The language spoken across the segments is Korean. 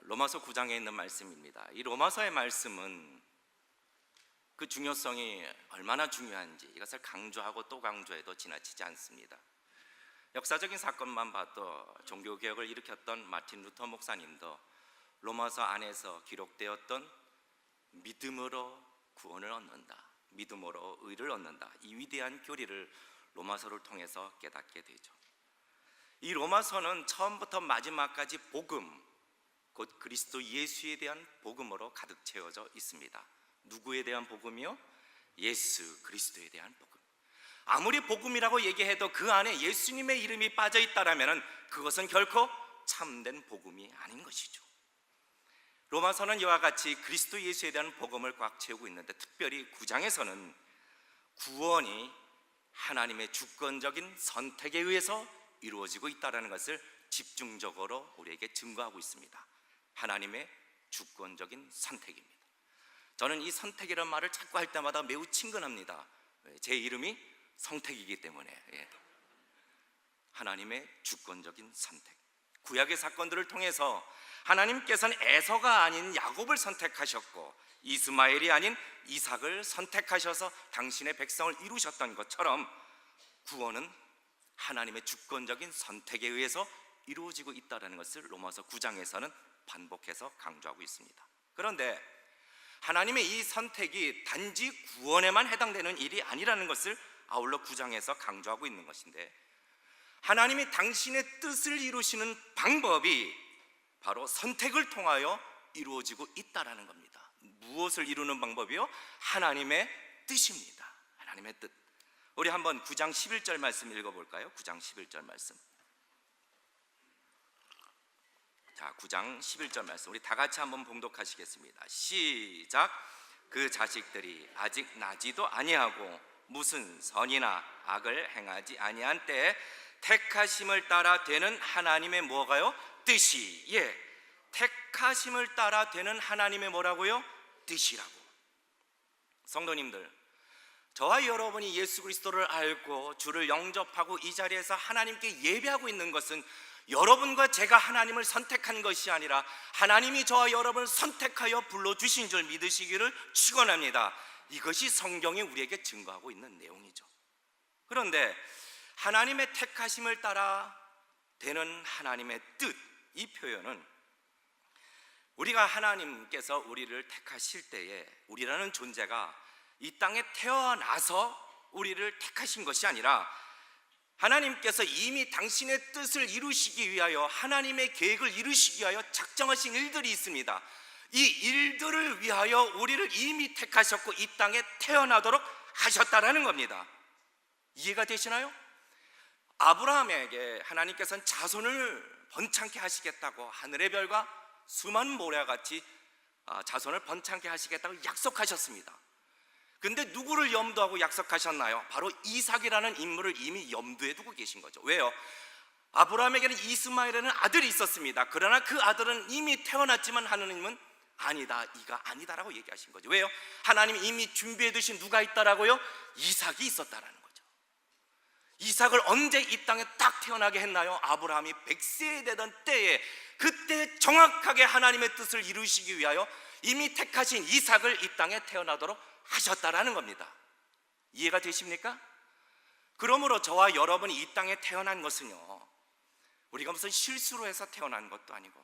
로마서 9장에 있는 말씀입니다. 이 로마서의 말씀은 그 중요성이 얼마나 중요한지 이것을 강조하고 또 강조해도 지나치지 않습니다. 역사적인 사건만 봐도 종교개혁을 일으켰던 마틴 루터 목사님도 로마서 안에서 기록되었던 믿음으로 구원을 얻는다, 믿음으로 의를 얻는다, 이 위대한 교리를 로마서를 통해서 깨닫게 되죠. 이 로마서는 처음부터 마지막까지 복음, 곧 그리스도 예수에 대한 복음으로 가득 채워져 있습니다. 누구에 대한 복음이요? 예수 그리스도에 대한 복음. 아무리 복음이라고 얘기해도 그 안에 예수님의 이름이 빠져 있다라면 그것은 결코 참된 복음이 아닌 것이죠. 로마서는 이와 같이 그리스도 예수에 대한 복음을 꽉 채우고 있는데, 특별히 9장에서는 구원이 하나님의 주권적인 선택에 의해서 이루어지고 있다는 것을 집중적으로 우리에게 증거하고 있습니다. 하나님의 주권적인 선택입니다. 저는 이 선택이라는 말을 자꾸 할 때마다 매우 친근합니다. 제 이름이 성택이기 때문에. 하나님의 주권적인 선택. 구약의 사건들을 통해서 하나님께서는 에서가 아닌 야곱을 선택하셨고 이스마엘이 아닌 이삭을 선택하셔서 당신의 백성을 이루셨던 것처럼 구원은 하나님의 주권적인 선택에 의해서 이루어지고 있다는 것을 로마서 9장에서는 반복해서 강조하고 있습니다. 그런데 하나님의 이 선택이 단지 구원에만 해당되는 일이 아니라는 것을 아울러 9장에서 강조하고 있는 것인데, 하나님이 당신의 뜻을 이루시는 방법이 바로 선택을 통하여 이루어지고 있다는 겁니다. 무엇을 이루는 방법이요? 하나님의 뜻입니다. 하나님의 뜻. 우리 한번 9장 11절 말씀 읽어볼까요? 9장 11절 말씀. 자, 9장 11절 말씀 우리 다 같이 한번 봉독하시겠습니다. 시작. 그 자식들이 아직 나지도 아니하고 무슨 선이나 악을 행하지 아니한 때에 택하심을 따라 되는 하나님의 뭐가요? 뜻이. 택하심을 따라 되는 하나님의 뭐라고요? 뜻이라고. 성도님들, 저와 여러분이 예수 그리스도를 알고 주를 영접하고 이 자리에서 하나님께 예배하고 있는 것은 여러분과 제가 하나님을 선택한 것이 아니라 하나님이 저와 여러분을 선택하여 불러주신 줄 믿으시기를 축원합니다. 이것이 성경이 우리에게 증거하고 있는 내용이죠. 그런데 하나님의 택하심을 따라 되는 하나님의 뜻, 이 표현은 우리가 하나님께서 우리를 택하실 때에 우리라는 존재가 이 땅에 태어나서 우리를 택하신 것이 아니라 하나님께서 이미 당신의 뜻을 이루시기 위하여, 하나님의 계획을 이루시기 위하여 작정하신 일들이 있습니다. 이 일들을 위하여 우리를 이미 택하셨고 이 땅에 태어나도록 하셨다라는 겁니다. 이해가 되시나요? 아브라함에게 하나님께서는 자손을 번창케 하시겠다고, 하늘의 별과 수많은 모래같이 자손을 번창케 하시겠다고 약속하셨습니다. 근데 누구를 염두하고 약속하셨나요? 바로 이삭이라는 인물을 이미 염두에 두고 계신 거죠. 왜요? 아브라함에게는 이스마엘이라는 아들이 있었습니다. 그러나 그 아들은 이미 태어났지만 하나님은 아니다, 이가 아니다라고 얘기하신 거죠. 왜요? 하나님이 이미 준비해 두신 누가 있다라고요? 이삭이 있었다라는 거죠. 이삭을 언제 이 땅에 딱 태어나게 했나요? 아브라함이 100세 되던 때에, 그때 정확하게 하나님의 뜻을 이루시기 위하여 이미 택하신 이삭을 이 땅에 태어나도록 하셨다라는 겁니다. 이해가 되십니까? 그러므로 저와 여러분이 이 땅에 태어난 것은요, 우리가 무슨 실수로 해서 태어난 것도 아니고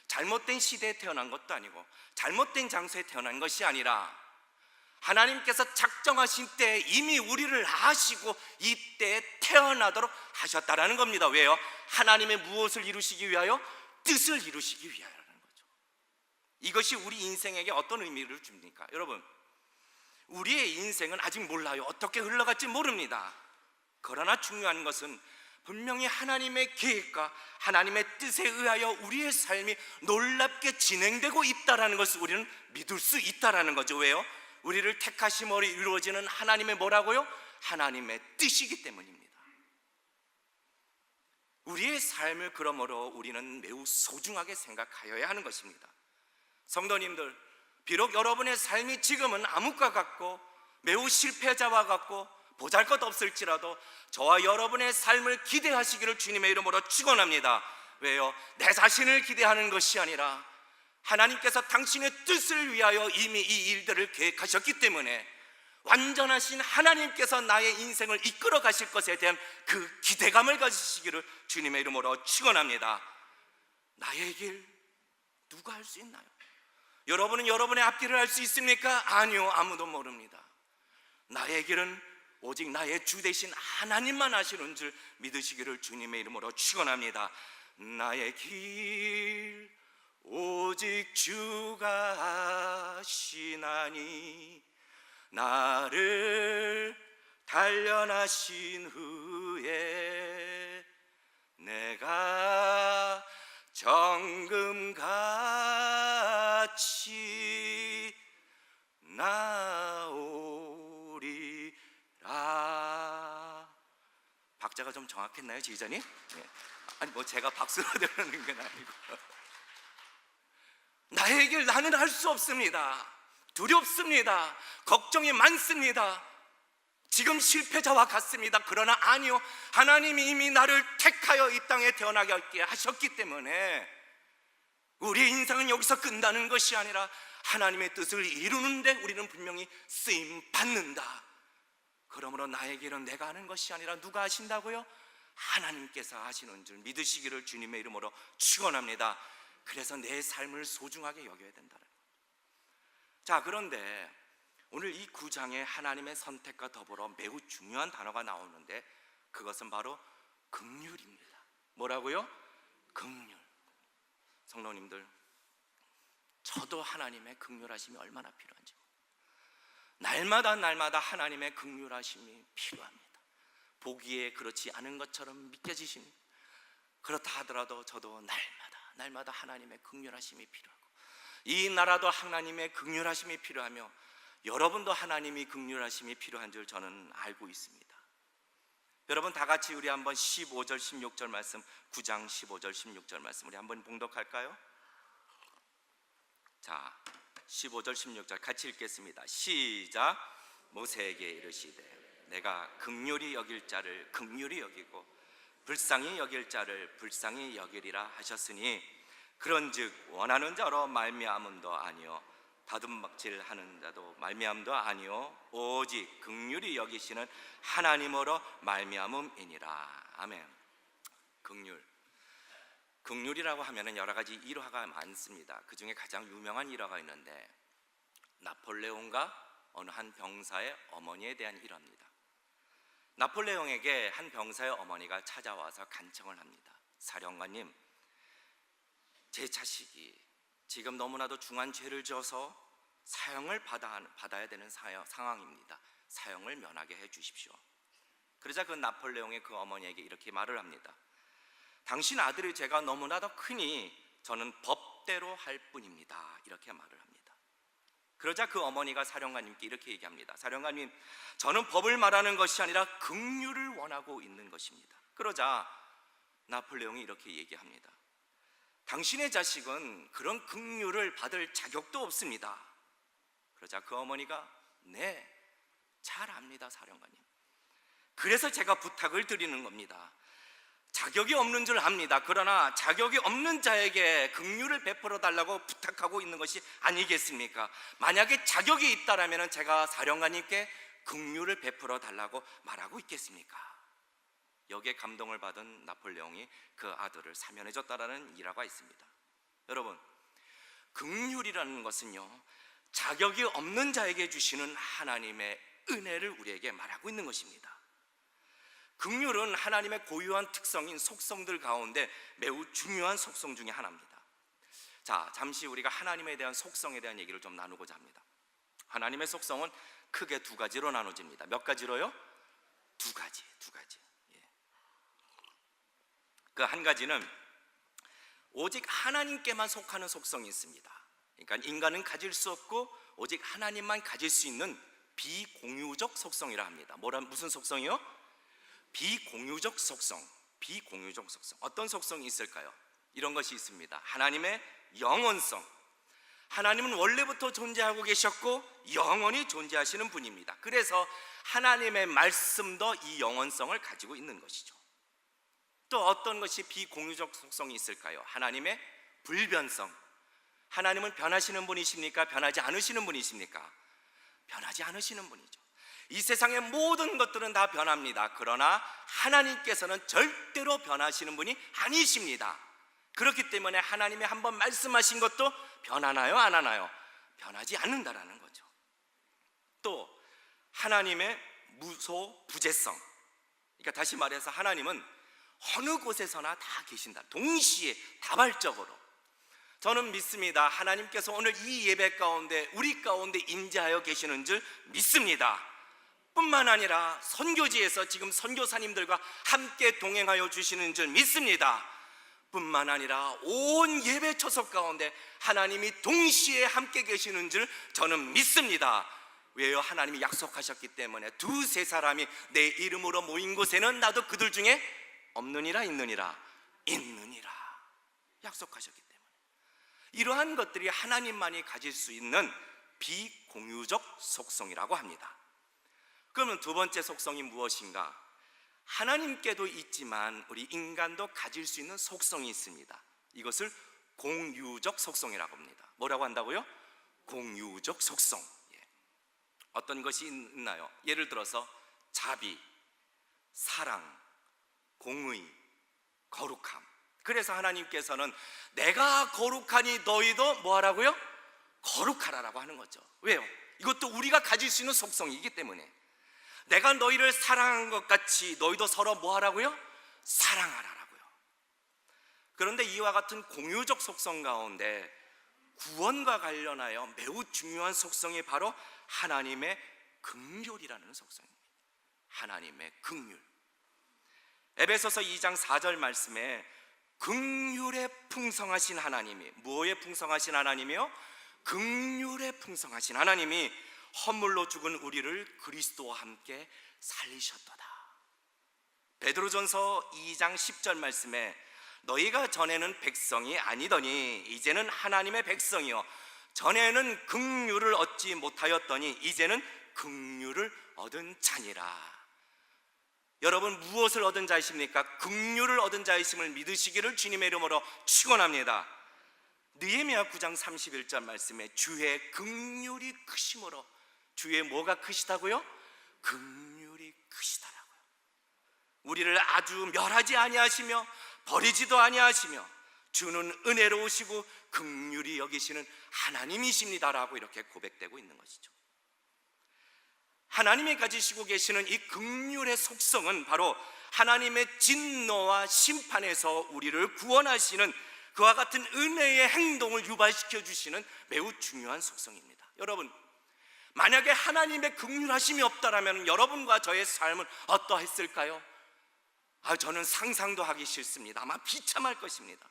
잘못된 시대에 태어난 것도 아니고 잘못된 장소에 태어난 것이 아니라 하나님께서 작정하신 때에 이미 우리를 아시고 이때에 태어나도록 하셨다라는 겁니다. 왜요? 하나님의 무엇을 이루시기 위하여? 뜻을 이루시기 위하여라는 거죠. 이것이 우리 인생에게 어떤 의미를 줍니까? 여러분, 우리의 인생은 아직 몰라요. 어떻게 흘러갈지 모릅니다. 그러나 중요한 것은 분명히 하나님의 계획과 하나님의 뜻에 의하여 우리의 삶이 놀랍게 진행되고 있다는 것을 우리는 믿을 수 있다는 거죠. 왜요? 우리를 택하심으로 이루어지는 하나님의 뭐라고요? 하나님의 뜻이기 때문입니다. 우리의 삶을 그러므로 우리는 매우 소중하게 생각하여야 하는 것입니다. 성도님들, 비록 여러분의 삶이 지금은 암흑과 같고 매우 실패자와 같고 보잘것없을지라도 저와 여러분의 삶을 기대하시기를 주님의 이름으로 축원합니다. 왜요? 내 자신을 기대하는 것이 아니라 하나님께서 당신의 뜻을 위하여 이미 이 일들을 계획하셨기 때문에 완전하신 하나님께서 나의 인생을 이끌어 가실 것에 대한 그 기대감을 가지시기를 주님의 이름으로 축원합니다. 나의 길 누가 할 수 있나요? 여러분은 여러분의 앞길을 알 수 있습니까? 아니요, 아무도 모릅니다. 나의 길은 오직 나의 주 되신 하나님만 아시는 줄 믿으시기를 주님의 이름으로 축원합니다. 나의 길 오직 주가 아시나니 나를 단련하신 후에 내가 정금같이 나오리라. 박자가 좀 정확했나요, 지휘자님? 네. 아니 뭐 제가 박수로 들으는 건 아니고 나의 길 나는 할 수 없습니다. 두렵습니다. 걱정이 많습니다. 지금 실패자와 같습니다. 그러나 아니요, 하나님이 이미 나를 택하여 이 땅에 태어나게 하셨기 때문에 우리의 인생은 여기서 끝나는 것이 아니라 하나님의 뜻을 이루는데 우리는 분명히 쓰임 받는다. 그러므로 나의 길은 내가 하는 것이 아니라 누가 하신다고요? 하나님께서 하시는 줄 믿으시기를 주님의 이름으로 축원합니다. 그래서 내 삶을 소중하게 여겨야 된다는 거예요. 자, 그런데 오늘 이 9장에 하나님의 선택과 더불어 매우 중요한 단어가 나오는데 그것은 바로 긍휼입니다. 뭐라고요? 긍휼. 성도님들, 저도 하나님의 긍휼하심이 얼마나 필요한지 날마다 하나님의 긍휼하심이 필요합니다. 보기에 그렇지 않은 것처럼 믿겨지십니다. 그렇다 하더라도 저도 날마다 하나님의 긍휼하심이 필요하고 이 나라도 하나님의 긍휼하심이 필요하며 여러분도 하나님이 긍휼하심이 필요한 줄 저는 알고 있습니다. 여러분 다 같이 우리 한번 15절 16절 말씀, 9장 15절 16절 말씀 우리 한번 봉독할까요? 자, 15절 16절 같이 읽겠습니다. 시작. 모세에게 이르시되 내가 긍휼히 여길 자를 긍휼히 여기고 불쌍히 여길 자를 불쌍히 여기리라 하셨으니 그런즉 원하는 자로 말미암음도 아니요 다듬막질하는 자도 말미암도 아니요 오직 긍휼히 여기시는 하나님으로 말미암음이니라. 아멘. 긍휼이라고 하면은 여러 가지 일화가 많습니다. 그 중에 가장 유명한 일화가 있는데 나폴레옹과 어느 한 병사의 어머니에 대한 일화입니다. 나폴레옹에게 한 병사의 어머니가 찾아와서 간청을 합니다. 사령관님, 제 자식이 지금 너무나도 중한 죄를 지어서 사형을 받아야 되는 상황입니다. 사형을 면하게 해 주십시오. 그러자 그 나폴레옹의 그 어머니에게 이렇게 말을 합니다. 당신 아들의 죄가 너무나도 크니 저는 법대로 할 뿐입니다. 이렇게 말을 합니다. 그러자 그 어머니가 사령관님께 이렇게 얘기합니다. 사령관님, 저는 법을 말하는 것이 아니라 긍휼을 원하고 있는 것입니다. 그러자 나폴레옹이 이렇게 얘기합니다. 당신의 자식은 그런 긍휼을 받을 자격도 없습니다. 그러자 그 어머니가 네, 잘 압니다, 사령관님. 그래서 제가 부탁을 드리는 겁니다. 자격이 없는 줄 압니다. 그러나 자격이 없는 자에게 긍휼을 베풀어 달라고 부탁하고 있는 것이 아니겠습니까? 만약에 자격이 있다라면 제가 사령관님께 긍휼을 베풀어 달라고 말하고 있겠습니까? 여기에 감동을 받은 나폴레옹이 그 아들을 사면해 줬다라는 일화가 있습니다. 여러분, 긍휼이라는 것은요, 자격이 없는 자에게 주시는 하나님의 은혜를 우리에게 말하고 있는 것입니다. 긍휼은 하나님의 고유한 특성인 속성들 가운데 매우 중요한 속성 중에 하나입니다. 자, 잠시 우리가 하나님에 대한 속성에 대한 얘기를 좀 나누고자 합니다. 하나님의 속성은 크게 두 가지로 나눠집니다. 몇 가지로요? 두 가지. 그 한 가지는 오직 하나님께만 속하는 속성이 있습니다. 그러니까 인간은 가질 수 없고 오직 하나님만 가질 수 있는 비공유적 속성이라 합니다. 무슨 속성이요? 비공유적 속성. 어떤 속성이 있을까요? 이런 것이 있습니다. 하나님의 영원성. 하나님은 원래부터 존재하고 계셨고 영원히 존재하시는 분입니다. 그래서 하나님의 말씀도 이 영원성을 가지고 있는 것이죠. 또 어떤 것이 비공유적 속성이 있을까요? 하나님의 불변성. 하나님은 변하시는 분이십니까? 변하지 않으시는 분이십니까? 변하지 않으시는 분이죠. 이 세상의 모든 것들은 다 변합니다. 그러나 하나님께서는 절대로 변하시는 분이 아니십니다. 그렇기 때문에 하나님이 한번 말씀하신 것도 변하나요? 안 하나요? 변하지 않는다라는 거죠. 또 하나님의 무소부재성, 그러니까 다시 말해서 하나님은 어느 곳에서나 다 계신다. 동시에 다발적으로. 저는 믿습니다. 하나님께서 오늘 이 예배 가운데 우리 가운데 임재하여 계시는 줄 믿습니다. 뿐만 아니라 선교지에서 지금 선교사님들과 함께 동행하여 주시는 줄 믿습니다. 뿐만 아니라 온 예배 초석 가운데 하나님이 동시에 함께 계시는 줄 저는 믿습니다. 왜요? 하나님이 약속하셨기 때문에 두세 사람이 내 이름으로 모인 곳에는 나도 그들 중에 없느니라 있느니라 약속하셨기 때문에 이러한 것들이 하나님만이 가질 수 있는 비공유적 속성이라고 합니다. 그러면 두 번째 속성이 무엇인가? 하나님께도 있지만 우리 인간도 가질 수 있는 속성이 있습니다. 이것을 공유적 속성이라고 합니다. 뭐라고 한다고요? 공유적 속성. 어떤 것이 있나요? 예를 들어서 자비, 사랑, 공의, 거룩함. 그래서 하나님께서는 내가 거룩하니 너희도 뭐하라고요? 거룩하라라고 하는 거죠. 왜요? 이것도 우리가 가질 수 있는 속성이기 때문에 내가 너희를 사랑한 것 같이 너희도 서로 뭐하라고요? 사랑하라라고요. 그런데 이와 같은 공유적 속성 가운데 구원과 관련하여 매우 중요한 속성이 바로 하나님의 긍휼이라는 속성입니다. 하나님의 긍휼. 에베소서 2장 4절 말씀에 긍휼에 풍성하신 하나님이, 무엇에 풍성하신 하나님이요? 긍휼에 풍성하신 하나님이 헌물로 죽은 우리를 그리스도와 함께 살리셨도다. 베드로전서 2장 10절 말씀에 너희가 전에는 백성이 아니더니 이제는 하나님의 백성이요 전에는 긍휼을 얻지 못하였더니 이제는 긍휼을 얻은 자니라. 여러분 무엇을 얻은 자이십니까? 긍휼을 얻은 자이심을 믿으시기를 주님의 이름으로 축원합니다. 느헤미야 9장 31절 말씀에 주의 긍휼이 크심으로, 주의 뭐가 크시다고요? 긍휼이 크시다라고요. 우리를 아주 멸하지 아니하시며 버리지도 아니하시며 주는 은혜로우시고 긍휼히 여기시는 하나님이십니다라고 이렇게 고백되고 있는 것이죠. 하나님이 가지시고 계시는 이 긍휼의 속성은 바로 하나님의 진노와 심판에서 우리를 구원하시는 그와 같은 은혜의 행동을 유발시켜 주시는 매우 중요한 속성입니다. 여러분, 만약에 하나님의 긍휼하심이 없다라면 여러분과 저의 삶은 어떠했을까요? 저는 상상도 하기 싫습니다. 아마 비참할 것입니다.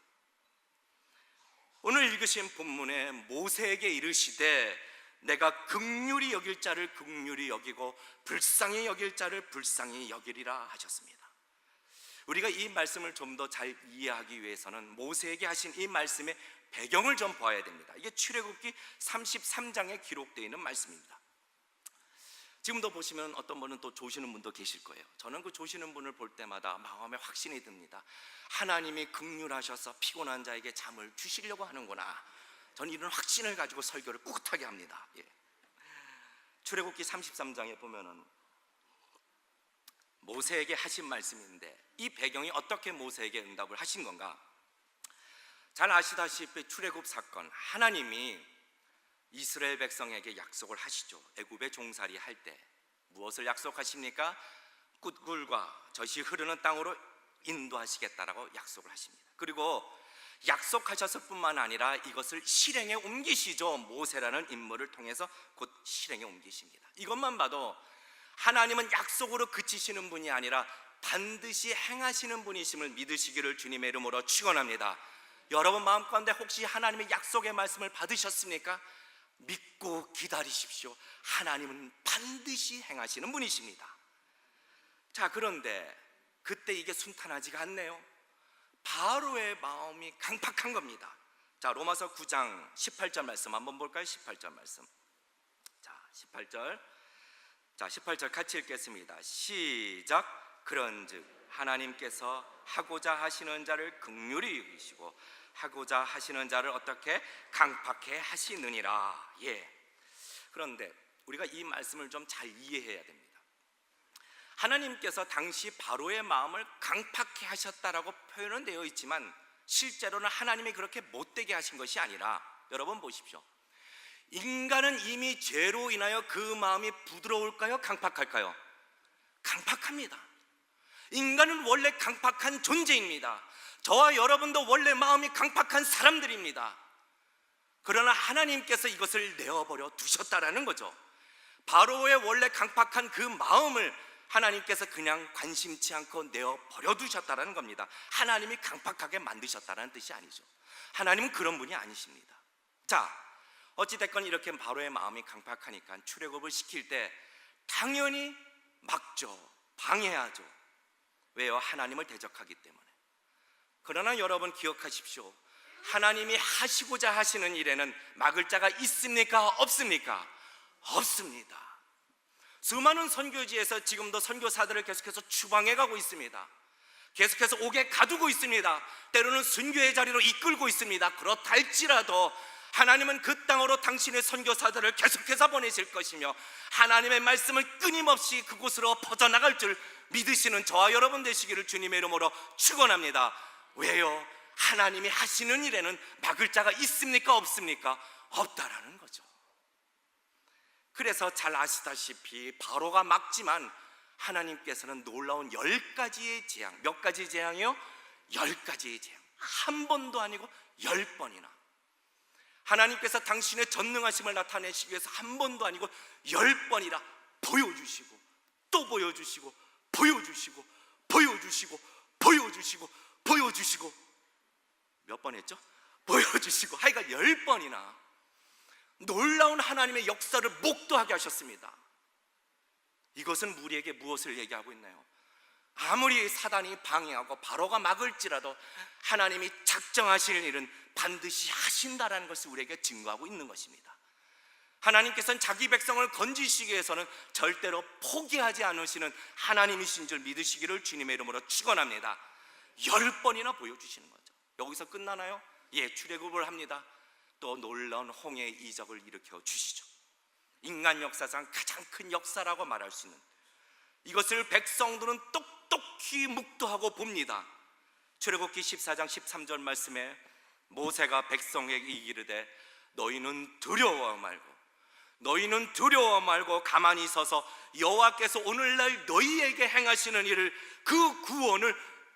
오늘 읽으신 본문에 모세에게 이르시되 내가 긍휼히 여길 자를 긍휼히 여기고 불쌍히 여길 자를 불쌍히 여기리라 하셨습니다. 우리가 이 말씀을 좀 더 잘 이해하기 위해서는 모세에게 하신 이 말씀의 배경을 좀 봐야 됩니다. 이게 출애굽기 33장에 기록되어 있는 말씀입니다. 지금도 보시면 어떤 분은 또 조시는 분도 계실 거예요. 저는 그 조시는 분을 볼 때마다 마음에 확신이 듭니다. 하나님이 긍휼하셔서 피곤한 자에게 잠을 주시려고 하는구나. 저는 이런 확신을 가지고 설교를 꿋하게 합니다. 출애굽기 33장에 보면은 모세에게 하신 말씀인데 이 배경이 어떻게 모세에게 응답을 하신 건가? 잘 아시다시피 출애굽 사건, 하나님이 이스라엘 백성에게 약속을 하시죠. 애굽에 종살이 할 때 무엇을 약속하십니까? 꿀과 젖이 흐르는 땅으로 인도하시겠다라고 약속을 하십니다. 그리고 약속하셨을 뿐만 아니라 이것을 실행에 옮기시죠. 모세라는 인물을 통해서 곧 실행에 옮기십니다. 이것만 봐도 하나님은 약속으로 그치시는 분이 아니라 반드시 행하시는 분이심을 믿으시기를 주님의 이름으로 축원합니다. 여러분 마음 가운데 혹시 하나님의 약속의 말씀을 받으셨습니까? 믿고 기다리십시오. 하나님은 반드시 행하시는 분이십니다. 자, 그런데 그때 이게 순탄하지가 않네요. 바로의 마음이 강팍한 겁니다. 자, 로마서 9장 18절 말씀 한번 볼까요? 18절 말씀. 자, 18절 같이 읽겠습니다. 시작. 그런즉 하나님께서 하고자 하시는 자를 긍휼히 여기시고 하고자 하시는 자를 어떻게 강팍해 하시느니라. 그런데 우리가 이 말씀을 좀 잘 이해해야 됩니다. 하나님께서 당시 바로의 마음을 강팍해 하셨다라고 표현은 되어 있지만 실제로는 하나님이 그렇게 못되게 하신 것이 아니라, 여러분 보십시오. 인간은 이미 죄로 인하여 그 마음이 부드러울까요? 강팍할까요? 강팍합니다. 인간은 원래 강팍한 존재입니다. 저와 여러분도 원래 마음이 강팍한 사람들입니다. 그러나 하나님께서 이것을 내어버려 두셨다라는 거죠. 바로의 원래 강팍한 그 마음을 하나님께서 그냥 관심치 않고 내어버려 두셨다라는 겁니다. 하나님이 강팍하게 만드셨다는 뜻이 아니죠. 하나님은 그런 분이 아니십니다. 자, 어찌됐건 이렇게 바로의 마음이 강팍하니까 출애굽을 시킬 때 당연히 막죠. 방해하죠. 왜요? 하나님을 대적하기 때문에. 그러나 여러분 기억하십시오. 하나님이 하시고자 하시는 일에는 막을 자가 있습니까? 없습니까? 없습니다. 수많은 선교지에서 지금도 선교사들을 계속해서 추방해 가고 있습니다. 계속해서 옥에 가두고 있습니다. 때로는 순교의 자리로 이끌고 있습니다. 그렇다 할지라도 하나님은 그 땅으로 당신의 선교사들을 계속해서 보내실 것이며 하나님의 말씀을 끊임없이 그곳으로 퍼져나갈 줄 믿으시는 저와 여러분 되시기를 주님의 이름으로 축원합니다. 왜요? 하나님이 하시는 일에는 막을 자가 있습니까? 없습니까? 없다라는 거죠. 그래서 잘 아시다시피 바로가 막지만 하나님께서는 놀라운 10가지의 재앙, 몇 가지 재앙이요? 10가지의 재앙, 한 번도 아니고 10번이나 하나님께서 당신의 전능하심을 나타내시기 위해서 한 번도 아니고 10번이나 보여주시고 또 보여주시고 보여주시고 보여주시고 보여주시고 보여주시고 몇 번 했죠? 보여주시고 하여간 10번이나 놀라운 하나님의 역사를 목도하게 하셨습니다. 이것은 우리에게 무엇을 얘기하고 있나요? 아무리 사단이 방해하고 바로가 막을지라도 하나님이 작정하실 일은 반드시 하신다라는 것을 우리에게 증거하고 있는 것입니다. 하나님께서는 자기 백성을 건지시기 위해서는 절대로 포기하지 않으시는 하나님이신 줄 믿으시기를 주님의 이름으로 축원합니다. 10번이나 보여주시는 거죠. 여기서 끝나나요? 출애굽을 합니다. 또 놀라운 홍해의 이적을 일으켜 주시죠. 인간 역사상 가장 큰 역사라고 말할 수 있는 이것을 백성들은 똑똑히 묵도하고 봅니다. 출애굽기 14장 13절 말씀에 모세가 백성에게 이르되 너희는 두려워 말고 가만히 서서 여호와께서 오늘날 너희에게 행하시는 일을 그 구원을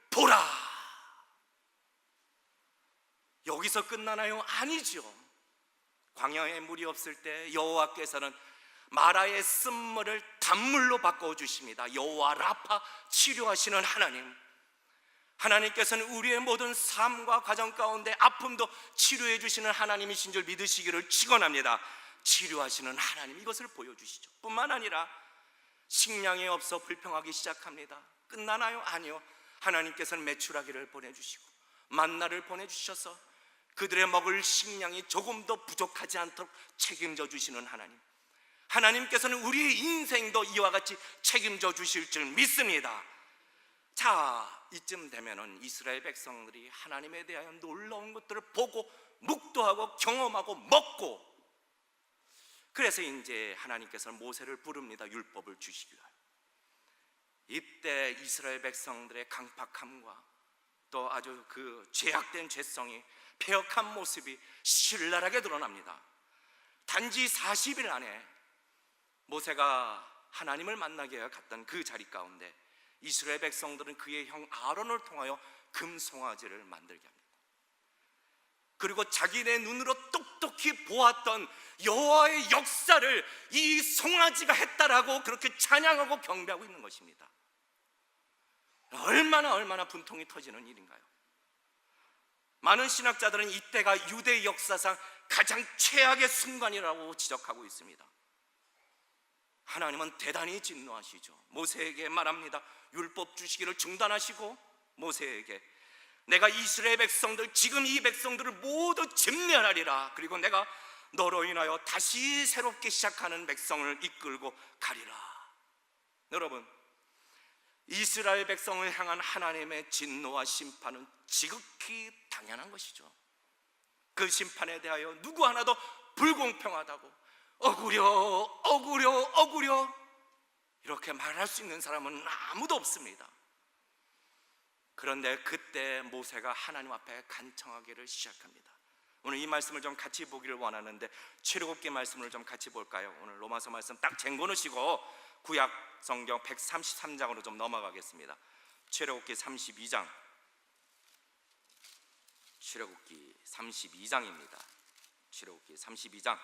보라. 여기서 끝나나요? 아니죠. 광야에 물이 없을 때 여호와께서는 마라의 쓴물을 단물로 바꿔주십니다. 여호와 라파, 치료하시는 하나님. 하나님께서는 우리의 모든 삶과 가정 가운데 아픔도 치료해 주시는 하나님이신 줄 믿으시기를 축원합니다. 치료하시는 하나님, 이것을 보여주시죠. 뿐만 아니라 식량이 없어 불평하기 시작합니다. 끝나나요? 아니요. 하나님께서는 메추라기를 보내주시고 만나를 보내주셔서 그들의 먹을 식량이 조금도 부족하지 않도록 책임져 주시는 하나님. 하나님께서는 우리의 인생도 이와 같이 책임져 주실 줄 믿습니다. 자, 이쯤 되면은 이스라엘 백성들이 하나님에 대하여 놀라운 것들을 보고 묵도하고 경험하고 먹고, 그래서 이제 하나님께서는 모세를 부릅니다. 율법을 주시기 위하여. 이때 이스라엘 백성들의 강팍함과 또 아주 그 죄악된 죄성이, 폐역한 모습이 신랄하게 드러납니다. 단지 40일 안에 모세가 하나님을 만나게 갔던 그 자리 가운데 이스라엘 백성들은 그의 형 아론을 통하여 금송아지를 만들게 합니다. 그리고 자기네 눈으로 똑똑히 보았던 여호와의 역사를 이 송아지가 했다라고 그렇게 찬양하고 경배하고 있는 것입니다. 얼마나 분통이 터지는 일인가요? 많은 신학자들은 이때가 유대 역사상 가장 최악의 순간이라고 지적하고 있습니다. 하나님은 대단히 진노하시죠. 모세에게 말합니다. 율법 주시기를 중단하시고 모세에게 내가 이스라엘 백성들, 지금 이 백성들을 모두 진멸하리라. 그리고 내가 너로 인하여 다시 새롭게 시작하는 백성을 이끌고 가리라. 여러분, 이스라엘 백성을 향한 하나님의 진노와 심판은 지극히 당연한 것이죠. 그 심판에 대하여 누구 하나도 불공평하다고 억울려 이렇게 말할 수 있는 사람은 아무도 없습니다. 그런데 그때 모세가 하나님 앞에 간청하기를 시작합니다. 오늘 이 말씀을 좀 같이 보기를 원하는데 출애굽기 말씀을 좀 같이 볼까요? 오늘 로마서 말씀 딱 쟁거놓으시고 구약 성경 133장으로 좀 넘어가겠습니다. 출애굽기 32장, 출애굽기 32장입니다. 출애굽기 32장,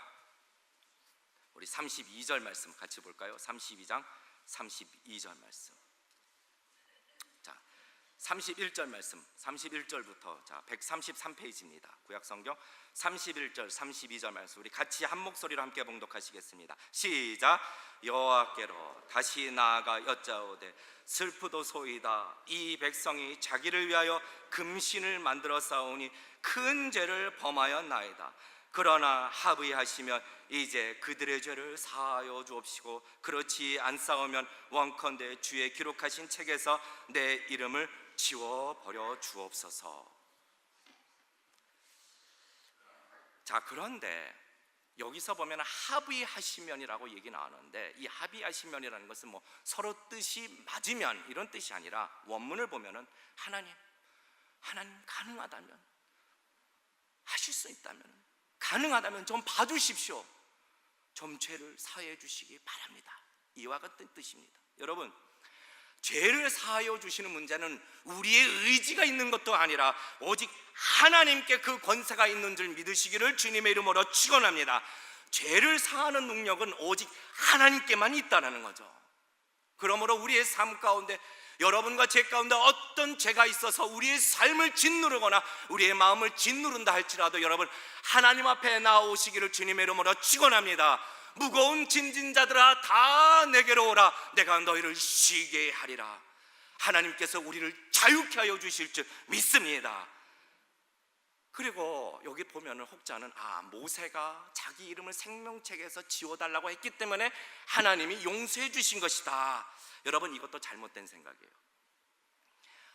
우리 32절 말씀 같이 볼까요? 32장 32절 말씀. 자, 31절 말씀, 31절부터 자 133페이지입니다. 구약 성경 31절 32절 말씀 우리 같이 한 목소리로 함께 봉독하시겠습니다. 시작. 여호와께로 다시 나아가 여짜오되 슬프도소이다. 이 백성이 자기를 위하여 금신을 만들어 싸우니 큰 죄를 범하였나이다. 그러나 합의하시면 이제 그들의 죄를 사하여 주옵시고 그렇지 않사오면 원컨대 주의 기록하신 책에서 내 이름을 지워버려 주옵소서. 자, 그런데 여기서 보면 합의하시면이라고 얘기 나오는데 이 합의하시면이라는 것은 뭐 서로 뜻이 맞으면 이런 뜻이 아니라 원문을 보면은 하나님 가능하다면, 하실 수 있다면, 가능하다면 좀 봐주십시오. 좀 죄를 사해 주시기 바랍니다. 이와 같은 뜻입니다. 여러분, 죄를 사하여 주시는 문제는 우리의 의지가 있는 것도 아니라 오직 하나님께 그 권세가 있는 줄 믿으시기를 주님의 이름으로 축원합니다. 죄를 사하는 능력은 오직 하나님께만 있다는 거죠. 그러므로 우리의 삶 가운데, 여러분과 제 가운데 어떤 죄가 있어서 우리의 삶을 짓누르거나 우리의 마음을 짓누른다 할지라도 여러분, 하나님 앞에 나오시기를 주님의 이름으로 축원합니다. 무거운 짐진 자들아 다 내게로 오라. 내가 너희를 쉬게 하리라. 하나님께서 우리를 자유케 하여 주실 줄 믿습니다. 그리고 여기 보면 혹자는 모세가 자기 이름을 생명책에서 지워달라고 했기 때문에 하나님이 용서해 주신 것이다. 여러분, 이것도 잘못된 생각이에요.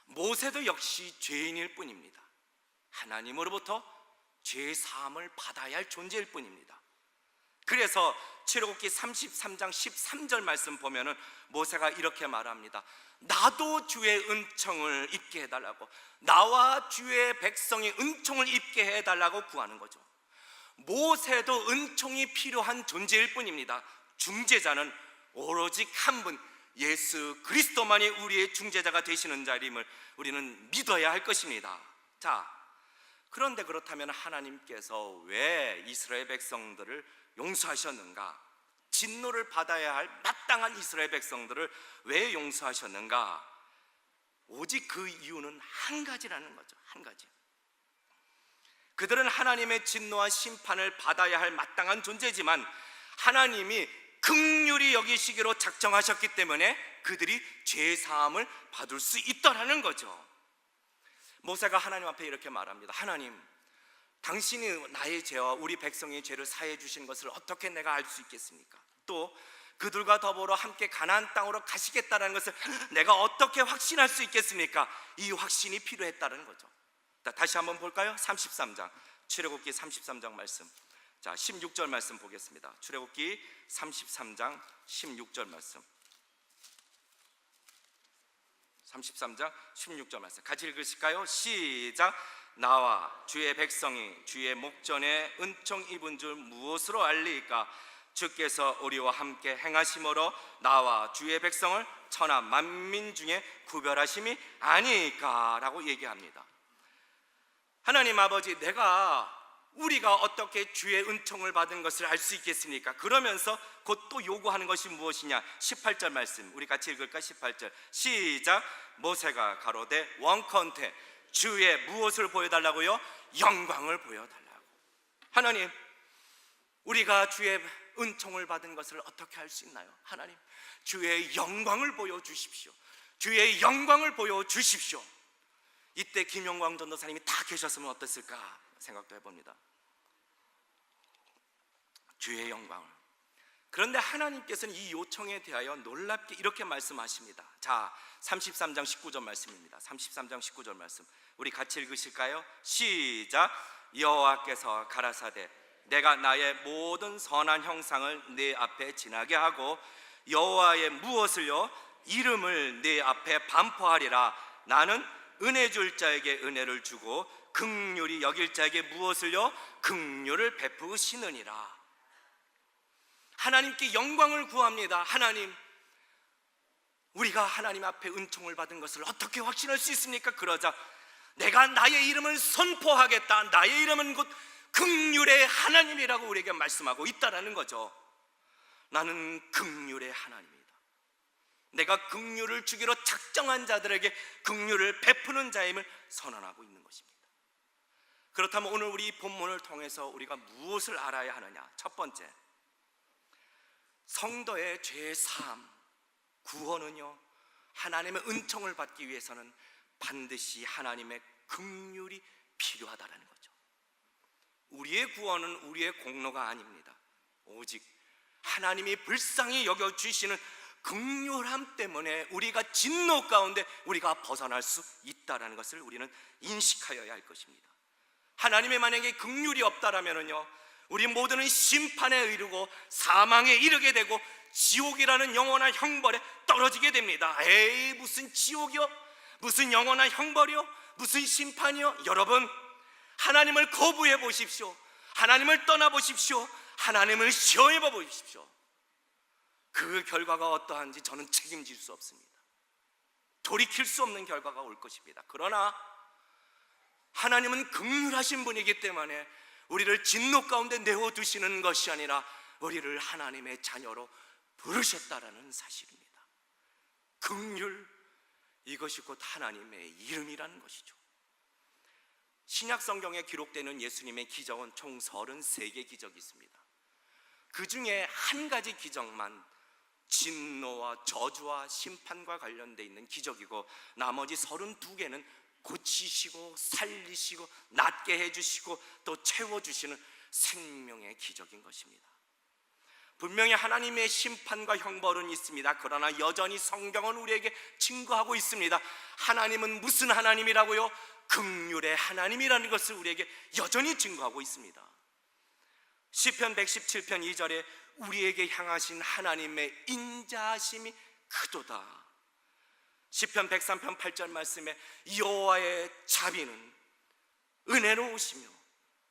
모세도 역시 죄인일 뿐입니다. 하나님으로부터 죄 사함을 받아야 할 존재일 뿐입니다. 그래서 출애굽기 33장 13절 말씀 보면은 모세가 이렇게 말합니다. 나도 주의 은총을 입게 해달라고, 나와 주의 백성이 은총을 입게 해달라고 구하는 거죠. 모세도 은총이 필요한 존재일 뿐입니다. 중재자는 오로지 한 분, 예수 그리스도만이 우리의 중재자가 되시는 자임을 우리는 믿어야 할 것입니다. 자, 그런데 그렇다면 하나님께서 왜 이스라엘 백성들을 용서하셨는가? 진노를 받아야 할 마땅한 이스라엘 백성들을 왜 용서하셨는가? 오직 그 이유는 한 가지라는 거죠. 한 가지. 그들은 하나님의 진노와 심판을 받아야 할 마땅한 존재지만 하나님이 긍휼히 여기시기로 작정하셨기 때문에 그들이 죄 사함을 받을 수 있다라는 거죠. 모세가 하나님 앞에 이렇게 말합니다. 하나님, 당신이 나의 죄와 우리 백성의 죄를 사해 주신 것을 어떻게 내가 알 수 있겠습니까? 또 그들과 더불어 함께 가나안 땅으로 가시겠다는 것을 내가 어떻게 확신할 수 있겠습니까? 이 확신이 필요했다는 거죠. 다시 한번 볼까요? 33장, 출애굽기 33장 말씀. 자, 16절 말씀 보겠습니다. 출애굽기 33장 16절 말씀. 33장 16절 말씀 같이 읽으실까요? 시작. 나와 주의 백성이 주의 목전에 은총 입은 줄 무엇으로 알리까? 주께서 우리와 함께 행하심으로 나와 주의 백성을 천하 만민 중에 구별하심이 아니까 라고 얘기합니다. 하나님 아버지, 우리가 어떻게 주의 은총을 받은 것을 알 수 있겠습니까? 그러면서 곧 또 요구하는 것이 무엇이냐? 18절 말씀 우리 같이 읽을까? 18절 시작. 모세가 가로되 원컨대 주의 무엇을 보여달라고요? 영광을 보여달라고. 하나님, 우리가 주의 은총을 받은 것을 어떻게 알 수 있나요? 하나님, 주의 영광을 보여주십시오. 주의 영광을 보여주십시오. 이때 김영광 전도사님이 다 계셨으면 어땠을까 생각도 해봅니다. 주의 영광을. 그런데 하나님께서는 이 요청에 대하여 놀랍게 이렇게 말씀하십니다. 자, 33장 19절 말씀입니다. 33장 19절 말씀 우리 같이 읽으실까요? 시작. 여호와께서 가라사대 내가 나의 모든 선한 형상을 네 앞에 지나게 하고 여호와의 무엇을요? 이름을 네 앞에 반포하리라. 나는 은혜 줄 자에게 은혜를 주고 긍휼히 여길 자에게 무엇을요? 긍휼을 베푸시느니라. 하나님께 영광을 구합니다. 하나님, 우리가 하나님 앞에 은총을 받은 것을 어떻게 확신할 수 있습니까? 그러자 내가 나의 이름을 선포하겠다. 나의 이름은 곧 긍휼의 하나님이라고 우리에게 말씀하고 있다라는 거죠. 나는 긍휼의 하나님이다. 내가 긍휼을 주기로 작정한 자들에게 긍휼을 베푸는 자임을 선언하고 있는 것입니다. 그렇다면 오늘 우리 본문을 통해서 우리가 무엇을 알아야 하느냐? 첫 번째, 성도의 죄 사함, 구원은요, 하나님의 은총을 받기 위해서는 반드시 하나님의 긍휼이 필요하다는 거죠. 우리의 구원은 우리의 공로가 아닙니다. 오직 하나님이 불쌍히 여겨주시는 긍휼함 때문에 우리가 진노 가운데 우리가 벗어날 수 있다는 것을 우리는 인식하여야 할 것입니다. 하나님의 만약에 긍휼이 없다라면요, 우리 모두는 심판에 이르고 사망에 이르게 되고 지옥이라는 영원한 형벌에 떨어지게 됩니다. 에이, 무슨 지옥이요? 무슨 영원한 형벌이요? 무슨 심판이요? 여러분, 하나님을 거부해 보십시오. 하나님을 떠나 보십시오. 하나님을 시험해 보십시오. 그 결과가 어떠한지 저는 책임질 수 없습니다. 돌이킬 수 없는 결과가 올 것입니다. 그러나 하나님은 긍휼하신 분이기 때문에 우리를 진노 가운데 내어두시는 것이 아니라 우리를 하나님의 자녀로 부르셨다라는 사실입니다. 긍휼, 이것이 곧 하나님의 이름이라는 것이죠. 신약 성경에 기록되는 예수님의 기적은 총 33개 기적이 있습니다. 그 중에 한 가지 기적만 진노와 저주와 심판과 관련되어 있는 기적이고, 나머지 32개는 고치시고 살리시고 낫게 해주시고 또 채워주시는 생명의 기적인 것입니다. 분명히 하나님의 심판과 형벌은 있습니다. 그러나 여전히 성경은 우리에게 증거하고 있습니다. 하나님은 무슨 하나님이라고요? 긍휼의 하나님이라는 것을 우리에게 여전히 증거하고 있습니다. 시편 117편 2절에 우리에게 향하신 하나님의 인자하심이 크도다. 시편 103편 8절 말씀에 여호와의 자비는 은혜로우시며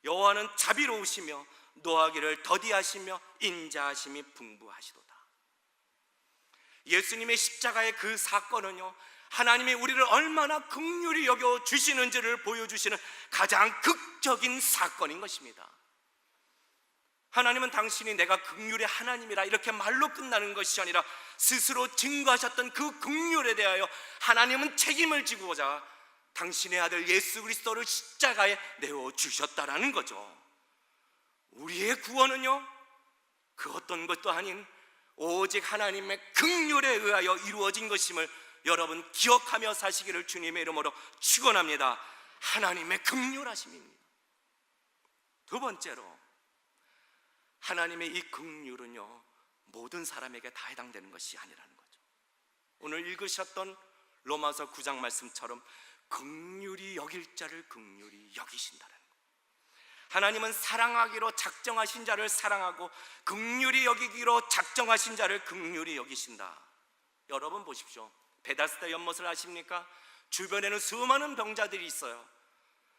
여호와는 자비로우시며 노하기를 더디하시며 인자하심이 풍부하시도다. 예수님의 십자가의 그 사건은요, 하나님이 우리를 얼마나 긍휼히 여겨 주시는지를 보여주시는 가장 극적인 사건인 것입니다. 하나님은 당신이 내가 긍휼의 하나님이라 이렇게 말로 끝나는 것이 아니라 스스로 증거하셨던 그 긍휼에 대하여 하나님은 책임을 지고자 당신의 아들 예수 그리스도를 십자가에 내어주셨다라는 거죠. 우리의 구원은요, 그 어떤 것도 아닌 오직 하나님의 긍휼에 의하여 이루어진 것임을 여러분 기억하며 사시기를 주님의 이름으로 축원합니다. 하나님의 긍휼하심입니다. 두 번째로, 하나님의 이 긍휼은요, 모든 사람에게 다 해당되는 것이 아니라는 거죠. 오늘 읽으셨던 로마서 9장 말씀처럼 긍휼히 여길 자를 긍휼히 여기신다는 거예요. 하나님은 사랑하기로 작정하신 자를 사랑하고 긍휼히 여기기로 작정하신 자를 긍휼히 여기신다. 여러분 보십시오. 베다스다 연못을 아십니까? 주변에는 수많은 병자들이 있어요.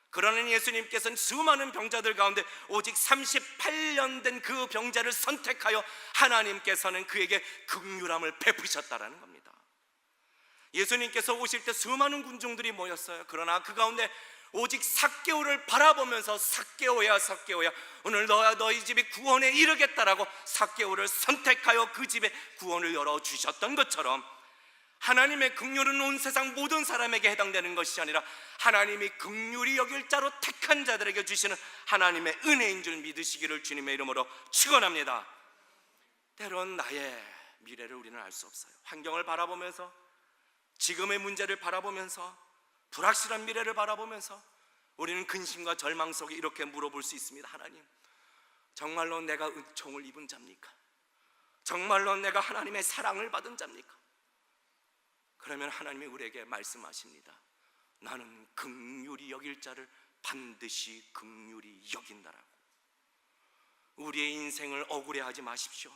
그러는 예수님께서는 수많은 병자들 가운데 오직 38년 된 그 병자를 선택하여 하나님께서는 그에게 긍휼함을 베푸셨다라는 겁니다. 예수님께서 오실 때 수많은 군중들이 모였어요. 그러나 그 가운데 오직 삭개오를 바라보면서 삭개오야 삭개오야 오늘 너야 너희 집이 구원에 이르겠다라고 삭개오를 선택하여 그 집에 구원을 열어주셨던 것처럼, 하나님의 긍휼은 온 세상 모든 사람에게 해당되는 것이 아니라 하나님이 긍휼히 여길 자로 택한 자들에게 주시는 하나님의 은혜인 줄 믿으시기를 주님의 이름으로 축원합니다. 때론 나의 미래를 우리는 알 수 없어요. 환경을 바라보면서, 지금의 문제를 바라보면서, 불확실한 미래를 바라보면서 우리는 근심과 절망 속에 이렇게 물어볼 수 있습니다. 하나님, 정말로 내가 은총을 입은 자입니까? 정말로 내가 하나님의 사랑을 받은 자입니까? 그러면 하나님이 우리에게 말씀하십니다. 나는 긍휼히 여길 자를 반드시 긍휼히 여긴다라고. 우리의 인생을 억울해하지 마십시오.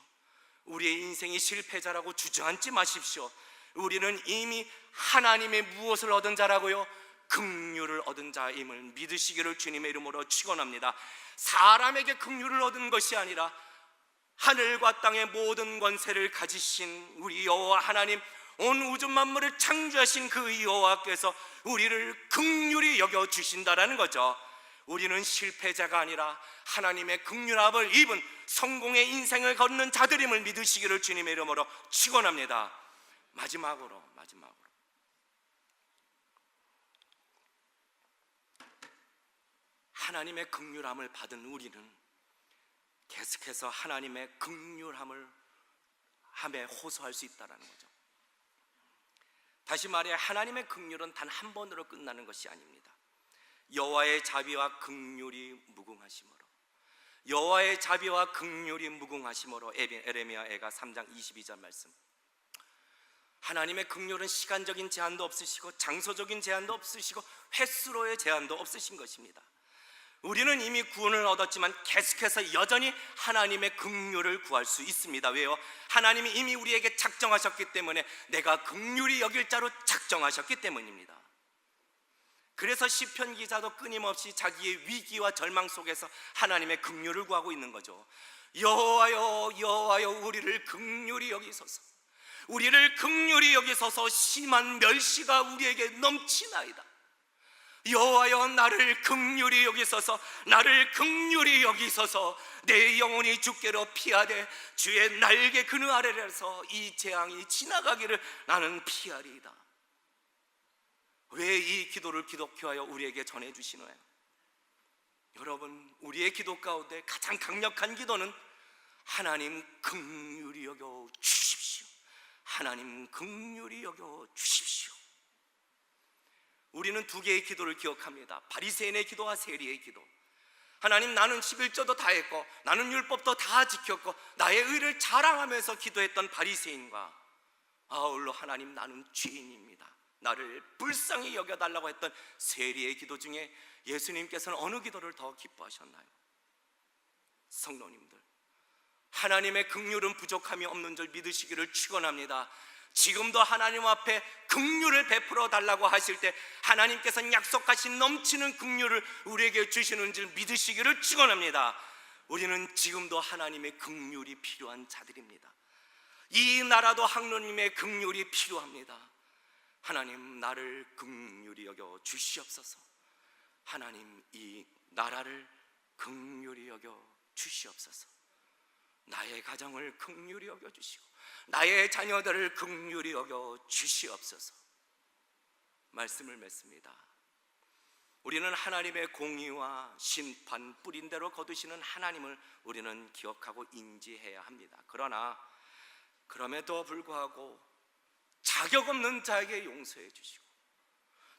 우리의 인생이 실패자라고 주저앉지 마십시오. 우리는 이미 하나님의 무엇을 얻은 자라고요? 긍휼을 얻은 자임을 믿으시기를 주님의 이름으로 축원합니다. 사람에게 긍휼을 얻은 것이 아니라 하늘과 땅의 모든 권세를 가지신 우리 여호와 하나님, 온 우주 만물을 창조하신 그 여호와께서 우리를 긍휼히 여겨 주신다라는 거죠. 우리는 실패자가 아니라 하나님의 긍휼함을 입은 성공의 인생을 걷는 자들임을 믿으시기를 주님의 이름으로 축원합니다. 마지막으로 하나님의 긍휼함을 받은 우리는 계속해서 하나님의 긍휼함을 함에 호소할 수 있다는 거죠. 다시 말해 하나님의 긍휼은 단 한 번으로 끝나는 것이 아닙니다. 여호와의 자비와 긍휼이 무궁하심으로, 여호와의 자비와 긍휼이 무궁하심으로, 에레미야가 3장 22절 말씀. 하나님의 긍휼은 시간적인 제한도 없으시고 장소적인 제한도 없으시고 횟수로의 제한도 없으신 것입니다. 우리는 이미 구원을 얻었지만 계속해서 여전히 하나님의 긍휼을 구할 수 있습니다. 왜요? 하나님이 이미 우리에게 작정하셨기 때문에, 내가 긍휼히 여길 자로 작정하셨기 때문입니다. 그래서 시편 기자도 끊임없이 자기의 위기와 절망 속에서 하나님의 긍휼을 구하고 있는 거죠. 여호와여, 여호와여, 우리를 긍휼히 여기소서. 우리를 긍휼히 여기소서. 심한 멸시가 우리에게 넘치나이다. 여호와여, 나를 긍휼히 여기소서. 나를 긍휼히 여기소서. 내 영혼이 주께로 피하되 주의 날개 그늘 아래에서 이 재앙이 지나가기를 나는 피하리이다. 왜 이 기도를 기독교하여 우리에게 전해주시나요? 여러분, 우리의 기도 가운데 가장 강력한 기도는 하나님 긍휼히 여겨 주십시오. 하나님 긍휼히 여겨 주십시오. 우리는 두 개의 기도를 기억합니다. 바리새인의 기도와 세리의 기도. 하나님, 나는 11조도 다 했고 나는 율법도 다 지켰고 나의 의를 자랑하면서 기도했던 바리새인과 아울러 하나님, 나는 죄인입니다, 나를 불쌍히 여겨달라고 했던 세리의 기도 중에 예수님께서는 어느 기도를 더 기뻐하셨나요? 성도님들, 하나님의 긍휼은 부족함이 없는 줄 믿으시기를 축원합니다. 지금도 하나님 앞에 긍휼을 베풀어 달라고 하실 때 하나님께서는 약속하신 넘치는 긍휼을 우리에게 주시는 줄 믿으시기를 축원합니다. 우리는 지금도 하나님의 긍휼이 필요한 자들입니다. 이 나라도 하느님의 긍휼이 필요합니다. 하나님, 나를 긍휼히 여겨 주시옵소서. 하나님, 이 나라를 긍휼히 여겨 주시옵소서. 나의 가정을 긍휼히 여겨 주시고 나의 자녀들을 긍휼히 여겨 주시옵소서. 말씀을 맺습니다. 우리는 하나님의 공의와 심판 뿌린 대로 거두시는 하나님을 우리는 기억하고 인지해야 합니다. 그러나 그럼에도 불구하고 자격 없는 자에게 용서해 주시고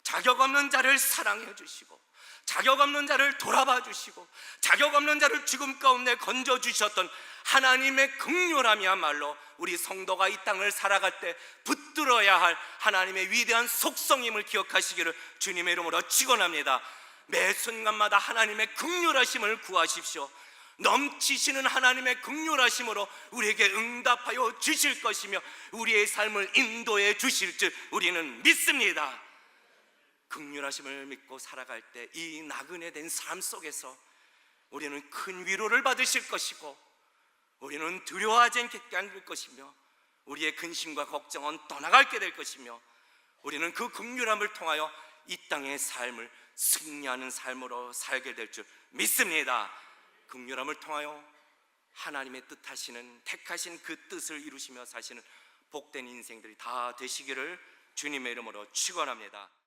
자격 없는 자를 사랑해 주시고 자격 없는 자를 돌아봐 주시고 자격 없는 자를 죽음 가운데 건져 주셨던 하나님의 긍휼함이야말로 우리 성도가 이 땅을 살아갈 때 붙들어야 할 하나님의 위대한 속성임을 기억하시기를 주님의 이름으로 축원합니다. 매 순간마다 하나님의 긍휼하심을 구하십시오. 넘치시는 하나님의 긍휼하심으로 우리에게 응답하여 주실 것이며 우리의 삶을 인도해 주실 줄 우리는 믿습니다. 긍휼하심을 믿고 살아갈 때 이 나그네 된 삶 속에서 우리는 큰 위로를 받으실 것이고 우리는 두려워하지 않게 될 것이며 우리의 근심과 걱정은 떠나가게 될 것이며 우리는 그 긍휼함을 통하여 이 땅의 삶을 승리하는 삶으로 살게 될 줄 믿습니다. 긍휼함을 통하여 하나님의 뜻하시는 택하신 그 뜻을 이루시며 사시는 복된 인생들이 다 되시기를 주님의 이름으로 축원합니다.